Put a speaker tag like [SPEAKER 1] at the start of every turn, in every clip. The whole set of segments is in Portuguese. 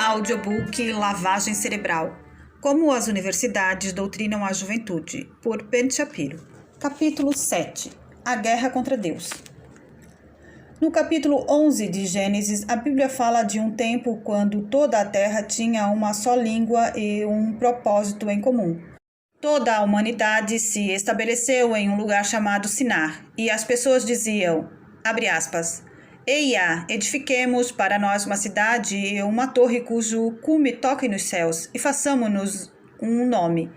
[SPEAKER 1] Audiobook Lavagem Cerebral. Como as universidades doutrinam a juventude, por Ben Shapiro. Capítulo 7. A guerra contra Deus. No capítulo 11 de Gênesis, a Bíblia fala de um tempo quando toda a terra tinha uma só língua e um propósito em comum. Toda a humanidade se estabeleceu em um lugar chamado Sinar, e as pessoas diziam, abre aspas, Eia, edifiquemos para nós uma cidade e uma torre cujo cume toque nos céus, e façamo-nos um nome.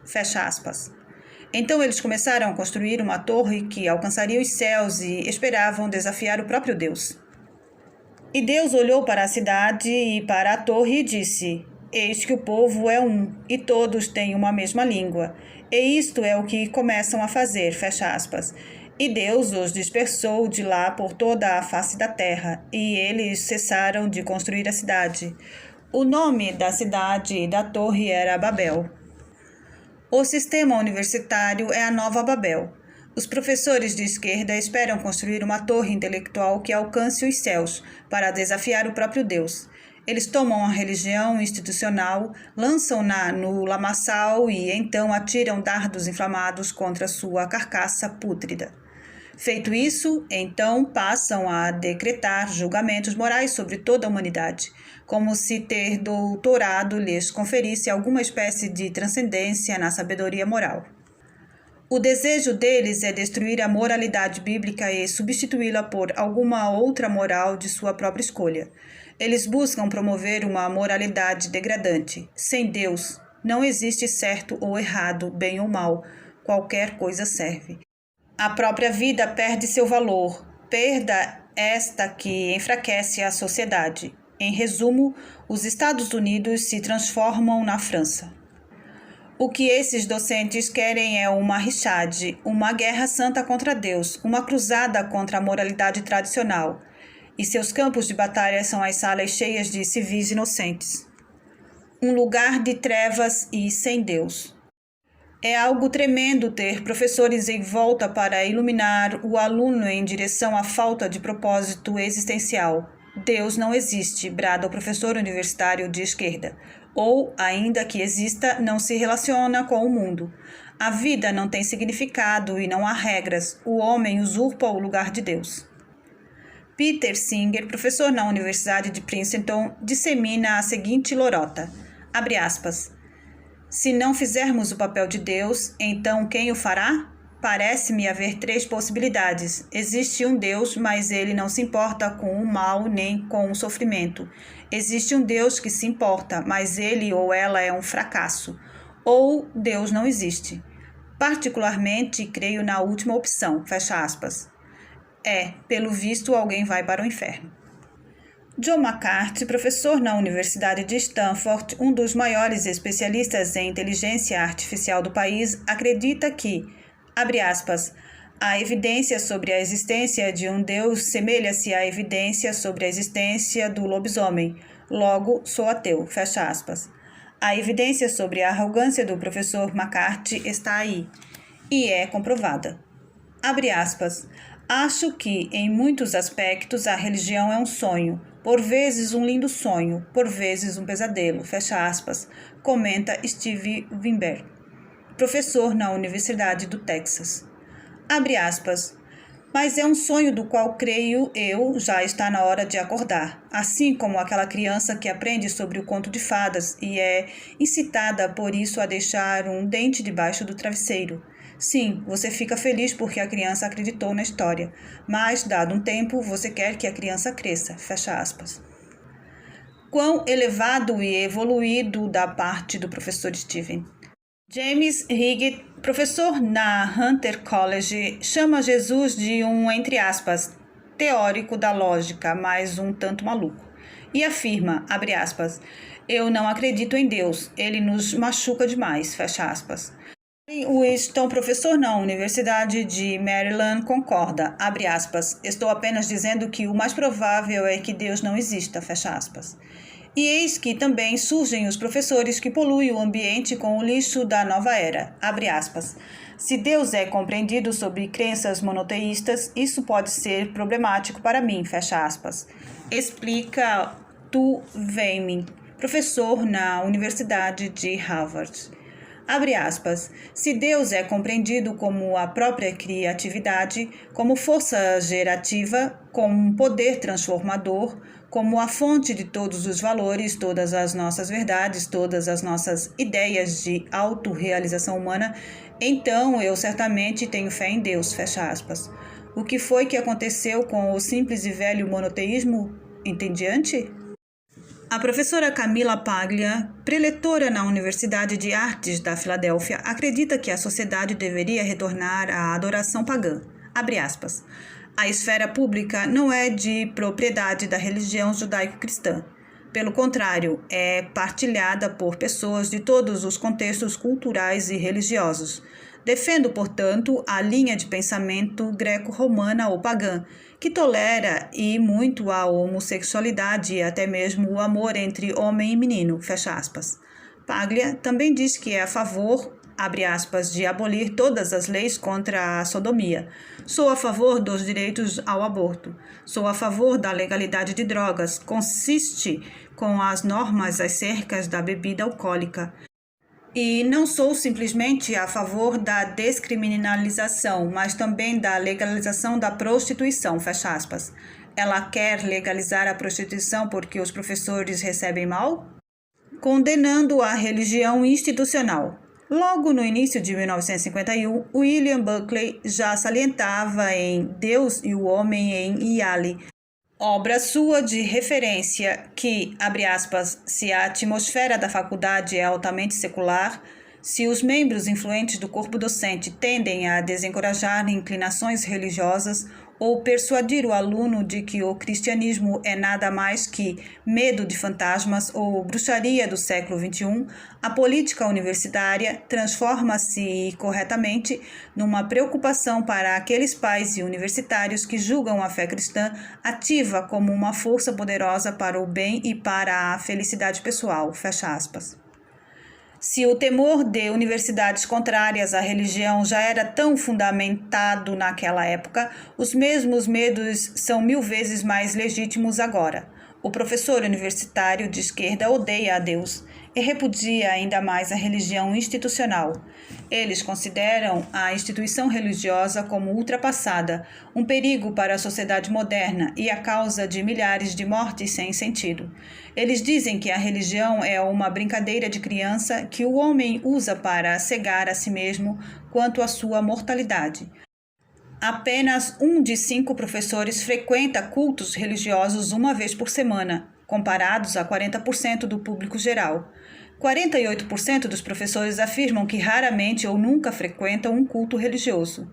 [SPEAKER 1] Fecha aspas. Então eles começaram a construir uma torre que alcançaria os céus e esperavam desafiar o próprio Deus. E Deus olhou para a cidade e para a torre e disse, eis que o povo é um, e todos têm uma mesma língua. E isto é o que começam a fazer, fecha aspas. E Deus os dispersou de lá por toda a face da terra, e eles cessaram de construir a cidade. O nome da cidade e da torre era Babel. O sistema universitário é a Nova Babel. Os professores de esquerda esperam construir uma torre intelectual que alcance os céus, para desafiar o próprio Deus. Eles tomam a religião institucional, lançam-na no lamaçal e então atiram dardos inflamados contra sua carcaça pútrida. Feito isso, então passam a decretar julgamentos morais sobre toda a humanidade, como se ter doutorado lhes conferisse alguma espécie de transcendência na sabedoria moral. O desejo deles é destruir a moralidade bíblica e substituí-la por alguma outra moral de sua própria escolha. Eles buscam promover uma moralidade degradante. Sem Deus, não existe certo ou errado, bem ou mal. Qualquer coisa serve. A própria vida perde seu valor, perda esta que enfraquece a sociedade. Em resumo, os Estados Unidos se transformam na França. O que esses docentes querem é uma richade, uma guerra santa contra Deus, uma cruzada contra a moralidade tradicional. E seus campos de batalha são as salas cheias de civis inocentes. Um lugar de trevas e sem Deus. É algo tremendo ter professores em volta para iluminar o aluno em direção à falta de propósito existencial. Deus não existe, brada o professor universitário de esquerda. Ou, ainda que exista, não se relaciona com o mundo. A vida não tem significado e não há regras. O homem usurpa o lugar de Deus. Peter Singer, professor na Universidade de Princeton, dissemina a seguinte lorota, abre aspas, se não fizermos o papel de Deus, então quem o fará? Parece-me haver três possibilidades. Existe um Deus, mas ele não se importa com o mal nem com o sofrimento. Existe um Deus que se importa, mas ele ou ela é um fracasso. Ou Deus não existe. Particularmente, creio na última opção, fecha aspas. Pelo visto, alguém vai para o inferno. John McCarthy, professor na Universidade de Stanford, um dos maiores especialistas em inteligência artificial do país, acredita que, abre aspas, a evidência sobre a existência de um Deus semelha-se à evidência sobre a existência do lobisomem. Logo, sou ateu, fecha aspas. A evidência sobre a arrogância do professor McCarthy está aí, e é comprovada. Abre aspas. Acho que, em muitos aspectos, a religião é um sonho, por vezes um lindo sonho, por vezes um pesadelo, fecha aspas, comenta Steve Weinberg, professor na Universidade do Texas. Abre aspas, mas é um sonho do qual creio eu já está na hora de acordar, assim como aquela criança que aprende sobre o conto de fadas e é incitada por isso a deixar um dente debaixo do travesseiro. Sim, você fica feliz porque a criança acreditou na história, mas, dado um tempo, você quer que a criança cresça, fecha aspas. Quão elevado e evoluído da parte do professor Steven. James Higgett, professor na Hunter College, chama Jesus de um, entre aspas, teórico da lógica, mas um tanto maluco, e afirma, abre aspas, eu não acredito em Deus, ele nos machuca demais, fecha aspas. Winston, professor na Universidade de Maryland, concorda, abre aspas, estou apenas dizendo que o mais provável é que Deus não exista, fecha aspas. E eis que também surgem os professores que poluem o ambiente com o lixo da nova era, abre aspas. Se Deus é compreendido sob crenças monoteístas, isso pode ser problemático para mim, fecha aspas. Explica Tu Veming, professor na Universidade de Harvard. Abre aspas, se Deus é compreendido como a própria criatividade, como força gerativa, como um poder transformador, como a fonte de todos os valores, todas as nossas verdades, todas as nossas ideias de autorrealização humana, então eu certamente tenho fé em Deus, fecha aspas. O que foi que aconteceu com o simples e velho monoteísmo entediante? A professora Camila Paglia, preletora na Universidade de Artes da Filadélfia, acredita que a sociedade deveria retornar à adoração pagã. Abre aspas. A esfera pública não é de propriedade da religião judaico-cristã. Pelo contrário, é partilhada por pessoas de todos os contextos culturais e religiosos. Defendo, portanto, a linha de pensamento greco-romana ou pagã, que tolera e muito a homossexualidade e até mesmo o amor entre homem e menino, fecha aspas. Paglia também diz que é a favor, abre aspas, de abolir todas as leis contra a sodomia. Sou a favor dos direitos ao aborto. Sou a favor da legalidade de drogas. Consiste com as normas acerca da bebida alcoólica. E não sou simplesmente a favor da descriminalização, mas também da legalização da prostituição, fecha aspas. Ela quer legalizar a prostituição porque os professores recebem mal? Condenando a religião institucional. Logo no início de 1951, William Buckley já salientava em Deus e o Homem em Yale, obra sua de referência que, abre aspas, se a atmosfera da faculdade é altamente secular, se os membros influentes do corpo docente tendem a desencorajar inclinações religiosas ou persuadir o aluno de que o cristianismo é nada mais que medo de fantasmas ou bruxaria do século XXI, a política universitária transforma-se corretamente numa preocupação para aqueles pais e universitários que julgam a fé cristã ativa como uma força poderosa para o bem e para a felicidade pessoal, fecha aspas. Se o temor de universidades contrárias à religião já era tão fundamentado naquela época, os mesmos medos são 1000 vezes mais legítimos agora. O professor universitário de esquerda odeia a Deus e repudia ainda mais a religião institucional. Eles consideram a instituição religiosa como ultrapassada, um perigo para a sociedade moderna e a causa de milhares de mortes sem sentido. Eles dizem que a religião é uma brincadeira de criança que o homem usa para cegar a si mesmo quanto à sua mortalidade. Apenas 1 de 5 professores frequenta cultos religiosos uma vez por semana, comparados a 40% do público geral. 48% dos professores afirmam que raramente ou nunca frequentam um culto religioso.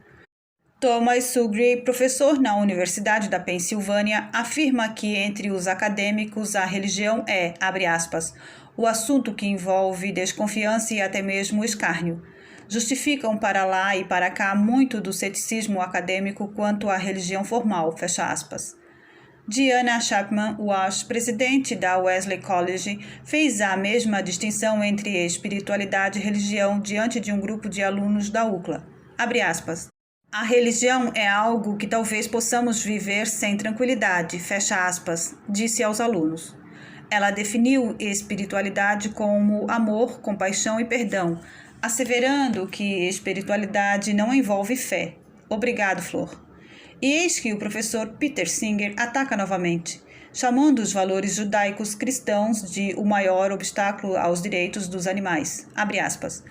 [SPEAKER 1] Thomas Sugri, professor na Universidade da Pensilvânia, afirma que entre os acadêmicos a religião é, abre aspas, o assunto que envolve desconfiança e até mesmo escárnio. Justificam para lá e para cá muito do ceticismo acadêmico quanto à religião formal, fecha aspas. Diana Chapman Walsh, presidente da Wesley College, fez a mesma distinção entre espiritualidade e religião diante de um grupo de alunos da UCLA. Abre aspas. A religião é algo que talvez possamos viver sem tranquilidade, fecha aspas, disse aos alunos. Ela definiu espiritualidade como amor, compaixão e perdão, asseverando que espiritualidade não envolve fé. Obrigado, Flor. E eis que o professor Peter Singer ataca novamente, chamando os valores judaicos cristãos de o maior obstáculo aos direitos dos animais. Abre aspas.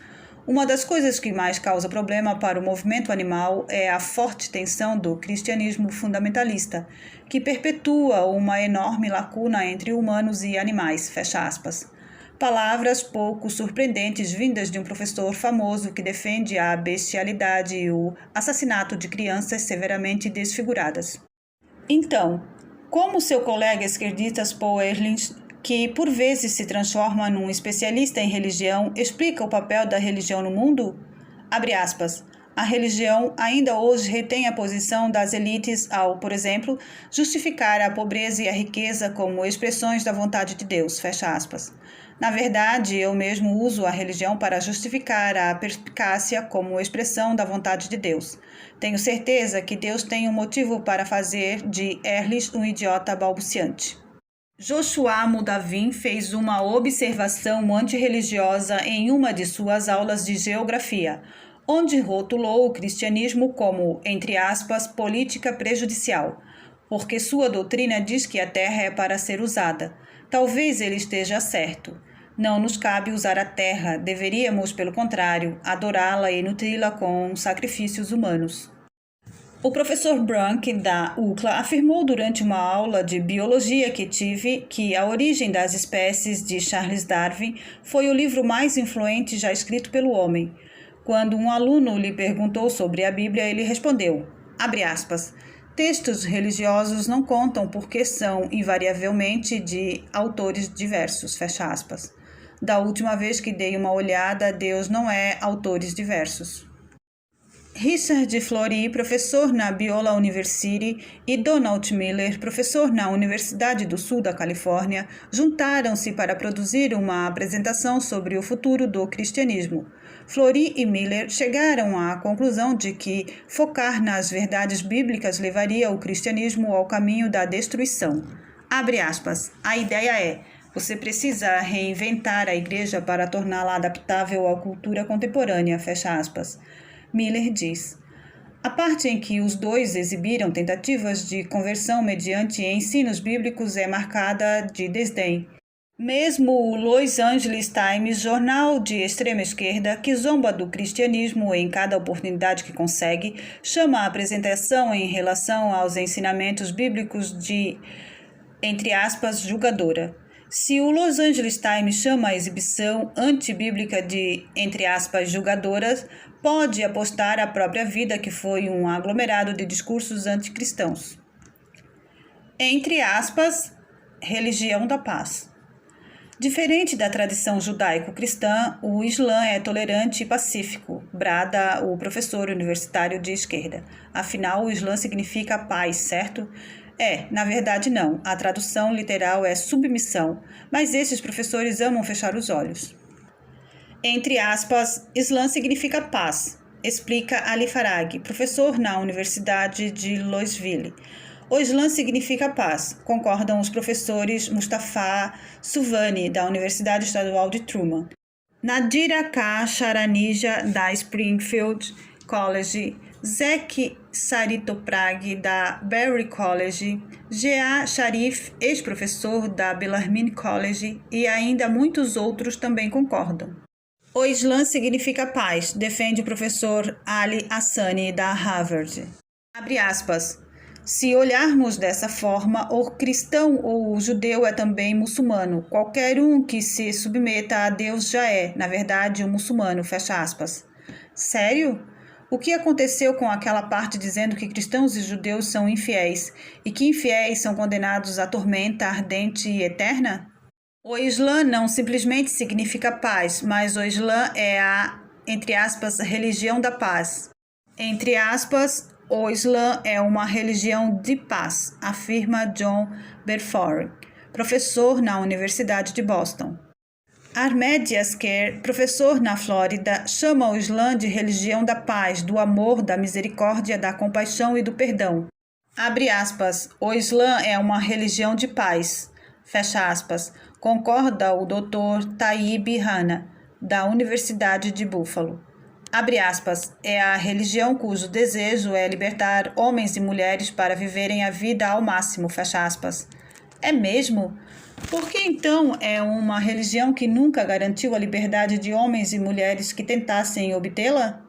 [SPEAKER 1] Uma das coisas que mais causa problema para o movimento animal é a forte tensão do cristianismo fundamentalista, que perpetua uma enorme lacuna entre humanos e animais, fecha aspas. Palavras pouco surpreendentes vindas de um professor famoso que defende a bestialidade e o assassinato de crianças severamente desfiguradas. Então, como seu colega esquerdista Paul Ehrlich, que por vezes se transforma num especialista em religião, explica o papel da religião no mundo? Abre aspas. A religião ainda hoje retém a posição das elites ao, por exemplo, justificar a pobreza e a riqueza como expressões da vontade de Deus, fecha aspas. Na verdade, eu mesmo uso a religião para justificar a perspicácia como expressão da vontade de Deus. Tenho certeza que Deus tem um motivo para fazer de Ehrlich um idiota balbuciante. Joshua Mudavim fez uma observação antirreligiosa em uma de suas aulas de geografia, onde rotulou o cristianismo como, entre aspas, política prejudicial, porque sua doutrina diz que a terra é para ser usada. Talvez ele esteja certo. Não nos cabe usar a terra, deveríamos, pelo contrário, adorá-la e nutri-la com sacrifícios humanos. O professor Brunk, da UCLA, afirmou durante uma aula de biologia que tive que A Origem das Espécies, de Charles Darwin, foi o livro mais influente já escrito pelo homem. Quando um aluno lhe perguntou sobre a Bíblia, ele respondeu, abre aspas, textos religiosos não contam porque são, invariavelmente, de autores diversos, fecha aspas. Da última vez que dei uma olhada, Deus não é autores diversos. Richard Florey, professor na Biola University, e Donald Miller, professor na Universidade do Sul da Califórnia, juntaram-se para produzir uma apresentação sobre o futuro do cristianismo. Florey e Miller chegaram à conclusão de que focar nas verdades bíblicas levaria o cristianismo ao caminho da destruição. Abre aspas. A ideia é: você precisa reinventar a igreja para torná-la adaptável à cultura contemporânea, fecha aspas. Miller diz, a parte em que os dois exibiram tentativas de conversão mediante ensinos bíblicos é marcada de desdém. Mesmo o Los Angeles Times, jornal de extrema esquerda, que zomba do cristianismo em cada oportunidade que consegue, chama a apresentação em relação aos ensinamentos bíblicos de, entre aspas, julgadora. Se o Los Angeles Times chama a exibição antibíblica de, entre aspas, julgadoras, pode apostar a própria vida que foi um aglomerado de discursos anticristãos. Entre aspas, religião da paz. Diferente da tradição judaico-cristã, o Islã é tolerante e pacífico, brada o professor universitário de esquerda. Afinal, o Islã significa paz, certo? Na verdade não. A tradução literal é submissão, mas esses professores amam fechar os olhos. Entre aspas, Islã significa paz, explica Ali Farag, professor na Universidade de Louisville. O Islã significa paz, concordam os professores Mustafa Suvani, da Universidade Estadual de Truman, Nadira K. Sharanija, da Springfield College, Zeki Saritoprag, da Berry College, G.A. Sharif, ex-professor da Bellarmine College, e ainda muitos outros também concordam. O Islã significa paz, defende o professor Ali Hassani, da Harvard. Abre aspas. Se olharmos dessa forma, o cristão ou o judeu é também muçulmano. Qualquer um que se submeta a Deus já é, na verdade, um muçulmano, fecha aspas. Sério? O que aconteceu com aquela parte dizendo que cristãos e judeus são infiéis e que infiéis são condenados à tormenta ardente e eterna? O Islã não simplesmente significa paz, mas o Islã é a, entre aspas, religião da paz. Entre aspas, o Islã é uma religião de paz, afirma John Berford, professor na Universidade de Boston. Ahmed Yasker, professor na Flórida, chama o Islã de religião da paz, do amor, da misericórdia, da compaixão e do perdão. Abre aspas, o Islã é uma religião de paz, fecha aspas, concorda o Dr. Taib Rana, da Universidade de Buffalo. Abre aspas, é a religião cujo desejo é libertar homens e mulheres para viverem a vida ao máximo, fecha aspas. É mesmo? Por que então é uma religião que nunca garantiu a liberdade de homens e mulheres que tentassem obtê-la?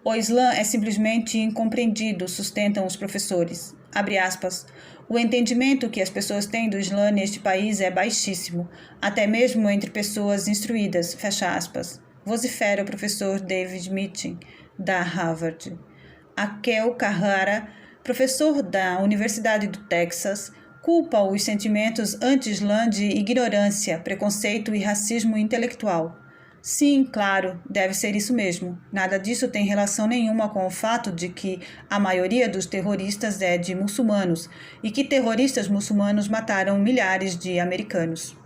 [SPEAKER 1] O Islã é simplesmente incompreendido, sustentam os professores. Abre aspas. O entendimento que as pessoas têm do Islã neste país é baixíssimo, até mesmo entre pessoas instruídas, fecha aspas. Vocifera o professor David Mitchell, da Harvard. Akel Carrara, professor da Universidade do Texas, culpa os sentimentos anti-Islã de ignorância, preconceito e racismo intelectual. Sim, claro, deve ser isso mesmo. Nada disso tem relação nenhuma com o fato de que a maioria dos terroristas é de muçulmanos e que terroristas muçulmanos mataram milhares de americanos.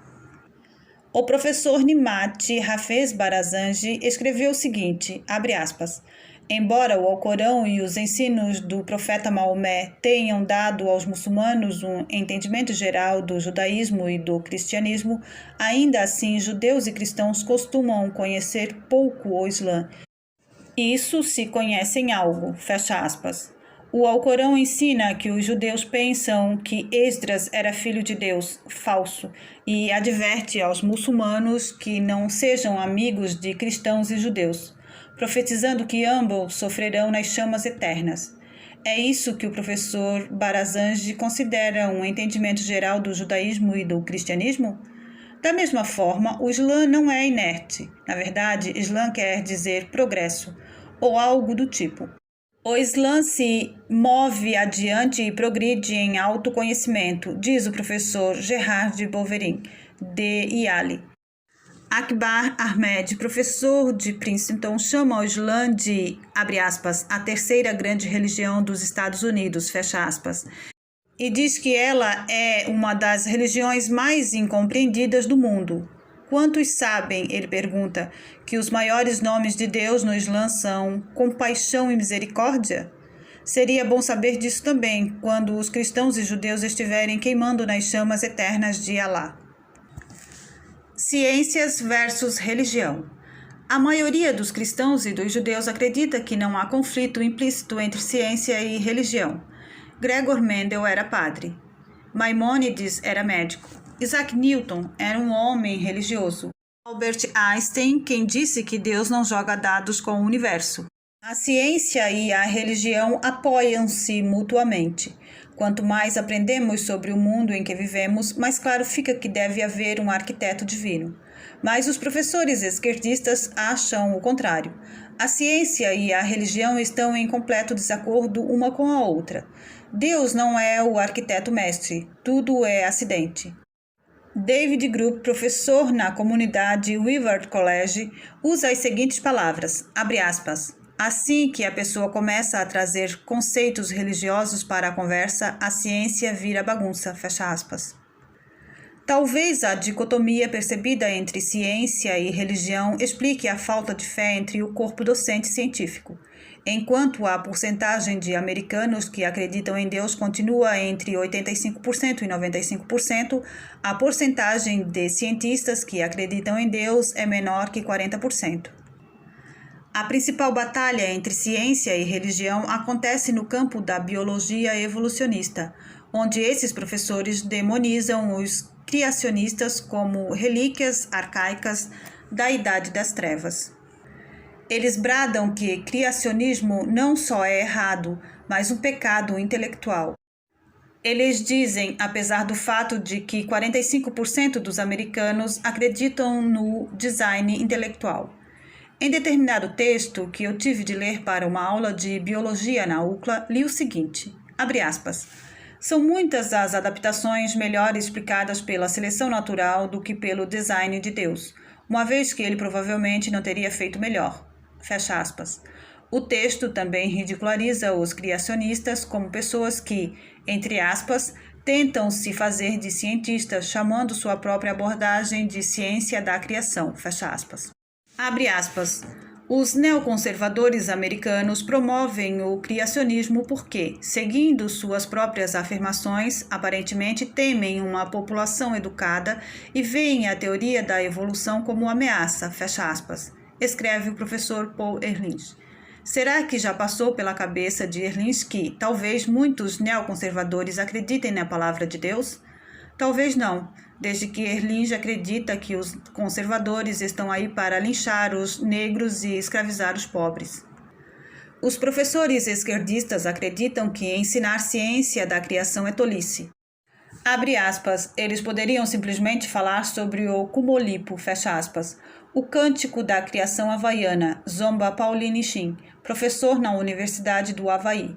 [SPEAKER 1] O professor Nimati Hafez Barazanji escreveu o seguinte, abre aspas, Embora o Alcorão e os ensinos do profeta Maomé tenham dado aos muçulmanos um entendimento geral do judaísmo e do cristianismo, ainda assim judeus e cristãos costumam conhecer pouco o Islã. Isso se conhecem algo, fecha aspas. O Alcorão ensina que os judeus pensam que Esdras era filho de Deus, falso, e adverte aos muçulmanos que não sejam amigos de cristãos e judeus, profetizando que ambos sofrerão nas chamas eternas. É isso que o professor Barazanji considera um entendimento geral do judaísmo e do cristianismo? Da mesma forma, o Islã não é inerte. Na verdade, Islã quer dizer progresso, ou algo do tipo. O Islã se move adiante e progride em autoconhecimento, diz o professor Gerard Boveri, de Yale. Akbar Ahmed, professor de Princeton, chama o Islã de, abre aspas, a terceira grande religião dos Estados Unidos, fecha aspas, e diz que ela é uma das religiões mais incompreendidas do mundo. Quantos sabem, ele pergunta, que os maiores nomes de Deus no Islã são compaixão e misericórdia? Seria bom saber disso também, quando os cristãos e judeus estiverem queimando nas chamas eternas de Alá. Ciências versus religião. A maioria dos cristãos e dos judeus acredita que não há conflito implícito entre ciência e religião. Gregor Mendel era padre. Maimônides era médico. Isaac Newton era um homem religioso. Albert Einstein, quem disse que Deus não joga dados com o universo. A ciência e a religião apoiam-se mutuamente. Quanto mais aprendemos sobre o mundo em que vivemos, mais claro fica que deve haver um arquiteto divino. Mas os professores esquerdistas acham o contrário. A ciência e a religião estão em completo desacordo uma com a outra. Deus não é o arquiteto mestre, tudo é acidente. David Group, professor na comunidade Wivard College, usa as seguintes palavras, abre aspas, assim que a pessoa começa a trazer conceitos religiosos para a conversa, a ciência vira bagunça, fecha aspas. Talvez a dicotomia percebida entre ciência e religião explique a falta de fé entre o corpo docente científico. Enquanto a porcentagem de americanos que acreditam em Deus continua entre 85% e 95%, a porcentagem de cientistas que acreditam em Deus é menor que 40%. A principal batalha entre ciência e religião acontece no campo da biologia evolucionista, onde esses professores demonizam os criacionistas como relíquias arcaicas da Idade das Trevas. Eles bradam que criacionismo não só é errado, mas um pecado intelectual. Eles dizem, apesar do fato de que 45% dos americanos acreditam no design intelectual. Em determinado texto que eu tive de ler para uma aula de biologia na UCLA, li o seguinte, abre aspas, são muitas as adaptações melhor explicadas pela seleção natural do que pelo design de Deus, uma vez que ele provavelmente não teria feito melhor. Fecha aspas. O texto também ridiculariza os criacionistas como pessoas que, entre aspas, tentam se fazer de cientistas, chamando sua própria abordagem de ciência da criação. Fecha aspas. Abre aspas. Os neoconservadores americanos promovem o criacionismo porque, seguindo suas próprias afirmações, aparentemente temem uma população educada e veem a teoria da evolução como ameaça. Fecha aspas. Escreve o professor Paul Ehrlich. Será que já passou pela cabeça de Ehrlich que talvez muitos neoconservadores acreditem na palavra de Deus? Talvez não, desde que Ehrlich acredita que os conservadores estão aí para linchar os negros e escravizar os pobres. Os professores esquerdistas acreditam que ensinar ciência da criação é tolice. Abre aspas, eles poderiam simplesmente falar sobre o cumolipo, fecha aspas, o cântico da criação havaiana, Zomba Pauline Shin, professor na Universidade do Havaí.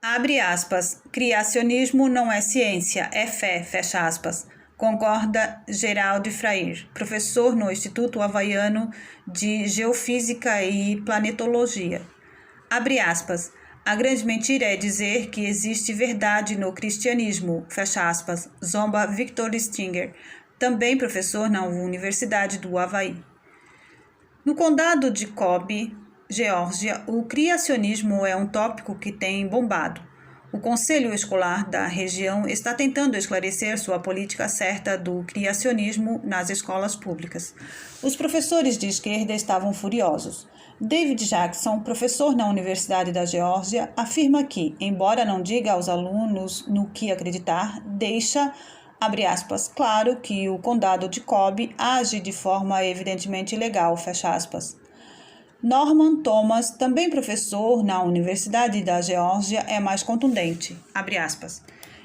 [SPEAKER 1] Abre aspas, criacionismo não é ciência, é fé, fecha aspas, concorda Gerald Freire, professor no Instituto Havaiano de Geofísica e Planetologia. Abre aspas, a grande mentira é dizer que existe verdade no cristianismo, fecha aspas, zomba Victor Stinger, também professor na Universidade do Havaí. No condado de Cobb, Geórgia, o criacionismo é um tópico que tem bombado. O Conselho Escolar da região está tentando esclarecer sua política certa do criacionismo nas escolas públicas. Os professores de esquerda estavam furiosos. David Jackson, professor na Universidade da Geórgia, afirma que, embora não diga aos alunos no que acreditar, deixa, abre aspas, claro que o condado de Cobb age de forma evidentemente ilegal, fecha aspas. Norman Thomas, também professor na Universidade da Geórgia, é mais contundente, abre aspas.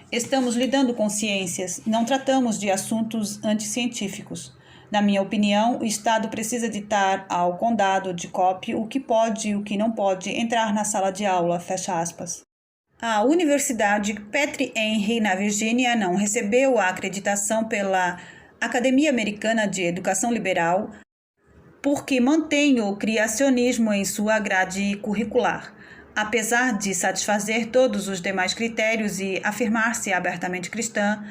[SPEAKER 1] Estamos lidando com ciências, não tratamos de assuntos anticientíficos. Na minha opinião, o Estado precisa ditar ao condado de Cobb o que pode e o que não pode entrar na sala de aula, fecha aspas. A Universidade Patrick Henry, na Virgínia, não recebeu a acreditação pela Academia Americana de Educação Liberal, porque mantém o criacionismo em sua grade curricular, apesar de satisfazer todos os demais critérios e afirmar-se abertamente cristã.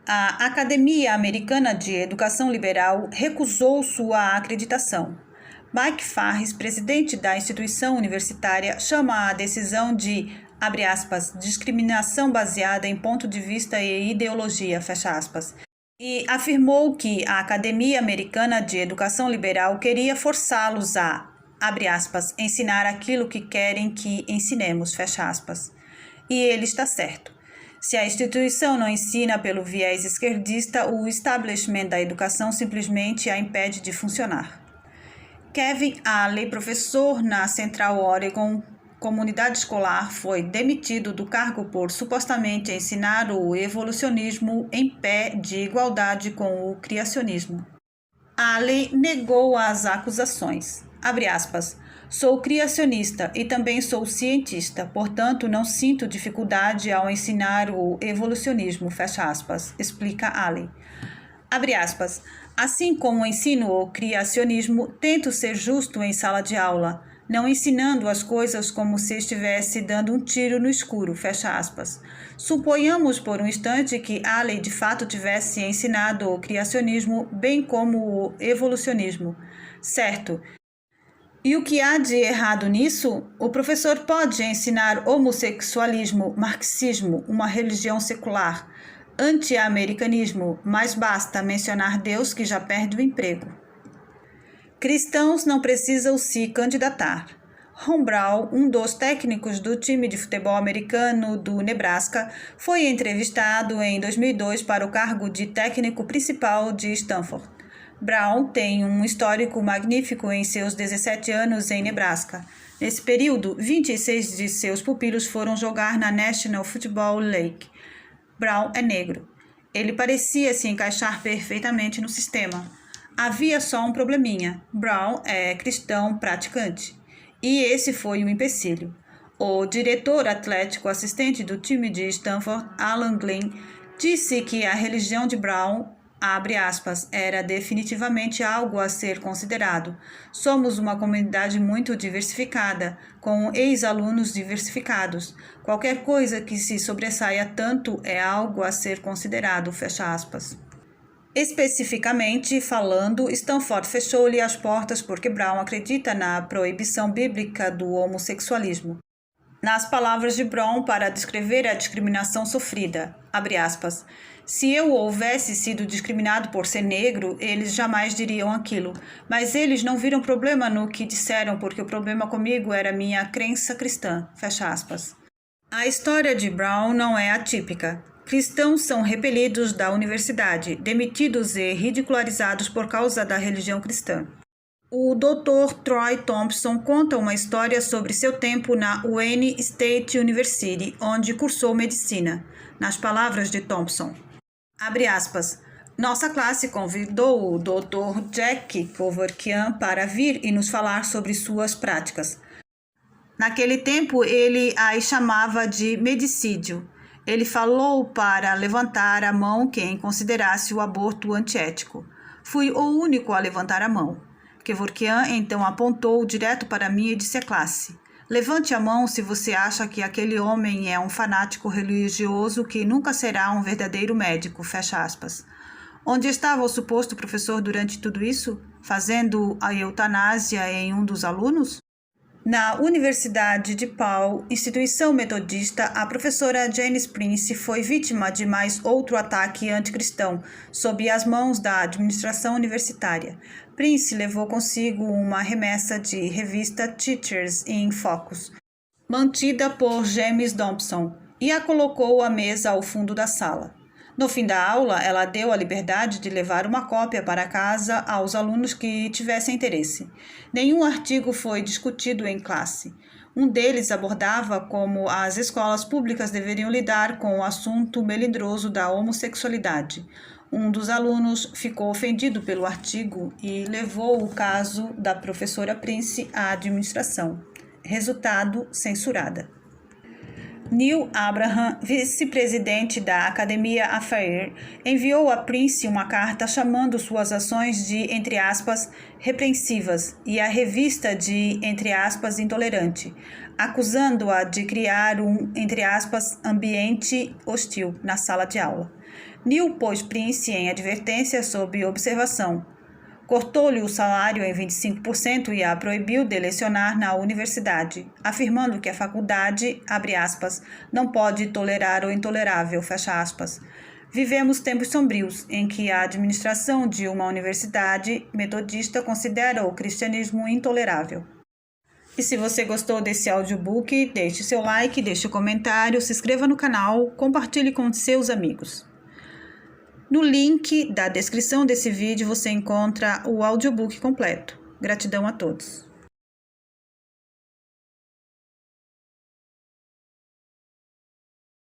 [SPEAKER 1] A Academia Americana de Educação Liberal recusou sua acreditação. Mike Farris, presidente da instituição universitária, chama a decisão de, abre aspas, discriminação baseada em ponto de vista e ideologia, fecha aspas, e afirmou que a Academia Americana de Educação Liberal queria forçá-los a, abre aspas, ensinar aquilo que querem que ensinemos, fecha aspas. E ele está certo. Se a instituição não ensina pelo viés esquerdista, o establishment da educação simplesmente a impede de funcionar. Kevin Alley, professor na Central Oregon Comunidade Escolar, foi demitido do cargo por supostamente ensinar o evolucionismo em pé de igualdade com o criacionismo. Alley negou as acusações. Abre aspas. Sou criacionista e também sou cientista, portanto não sinto dificuldade ao ensinar o evolucionismo, fecha aspas, explica Alley. Abre aspas. Assim como ensino o criacionismo, tento ser justo em sala de aula, não ensinando as coisas como se estivesse dando um tiro no escuro, fecha aspas. Suponhamos por um instante que Alley de fato tivesse ensinado o criacionismo, bem como o evolucionismo, certo? E o que há de errado nisso? O professor pode ensinar homossexualismo, marxismo, uma religião secular, anti-americanismo, mas basta mencionar Deus que já perde o emprego. Cristãos não precisam se candidatar. Ron Brown, um dos técnicos do time de futebol americano do Nebraska, foi entrevistado em 2002 para o cargo de técnico principal de Stanford. Brown tem um histórico magnífico em seus 17 anos em Nebraska. Nesse período, 26 de seus pupilos foram jogar na National Football League. Brown é negro. Ele parecia se encaixar perfeitamente no sistema. Havia só um probleminha. Brown é cristão praticante. E esse foi o empecilho. O diretor atlético assistente do time de Stanford, Alan Glenn, disse que a religião de Brown, abre aspas, era definitivamente algo a ser considerado. Somos uma comunidade muito diversificada, com ex-alunos diversificados. Qualquer coisa que se sobressaia tanto é algo a ser considerado, fecha aspas. Especificamente falando, Stanford fechou-lhe as portas porque Brown acredita na proibição bíblica do homossexualismo. Nas palavras de Brown para descrever a discriminação sofrida, abre aspas, se eu houvesse sido discriminado por ser negro, eles jamais diriam aquilo, mas eles não viram problema no que disseram porque o problema comigo era minha crença cristã, fecha aspas. A história de Brown não é atípica. Cristãos são repelidos da universidade, demitidos e ridicularizados por causa da religião cristã. O Dr. Troy Thompson conta uma história sobre seu tempo na Wayne State University, onde cursou medicina. Nas palavras de Thompson, abre aspas, nossa classe convidou o Dr. Jack Kevorkian para vir e nos falar sobre suas práticas. Naquele tempo, ele as chamava de medicídio. Ele falou para levantar a mão quem considerasse o aborto antiético. Fui o único a levantar a mão. Kevorkian então apontou direto para mim e disse à classe, levante a mão se você acha que aquele homem é um fanático religioso que nunca será um verdadeiro médico, fecha aspas. Onde estava o suposto professor durante tudo isso? Fazendo a eutanásia em um dos alunos? Na Universidade de Paul, instituição metodista, a professora Janice Prince foi vítima de mais outro ataque anticristão sob as mãos da administração universitária. Prince levou consigo uma remessa de revista Teachers in Focus, mantida por James Dobson, e a colocou à mesa ao fundo da sala. No fim da aula, ela deu a liberdade de levar uma cópia para casa aos alunos que tivessem interesse. Nenhum artigo foi discutido em classe. Um deles abordava como as escolas públicas deveriam lidar com o assunto melindroso da homossexualidade. Um dos alunos ficou ofendido pelo artigo e levou o caso da professora Prince à administração. Resultado: censurada. Neil Abraham, vice-presidente da Academia Affair, enviou a Prince uma carta chamando suas ações de, entre aspas, repreensivas e a revista de, entre aspas, intolerante, acusando-a de criar um, entre aspas, ambiente hostil na sala de aula. Neil pôs Prince em advertência sob observação. Cortou-lhe o salário em 25% e a proibiu de lecionar na universidade, afirmando que a faculdade, abre aspas, não pode tolerar o intolerável, fecha aspas. Vivemos tempos sombrios em que a administração de uma universidade metodista considera o cristianismo intolerável. E se você gostou desse audiobook, deixe seu like, deixe um comentário, se inscreva no canal, compartilhe com seus amigos. No link da descrição desse vídeo você encontra o audiobook completo. Gratidão a todos.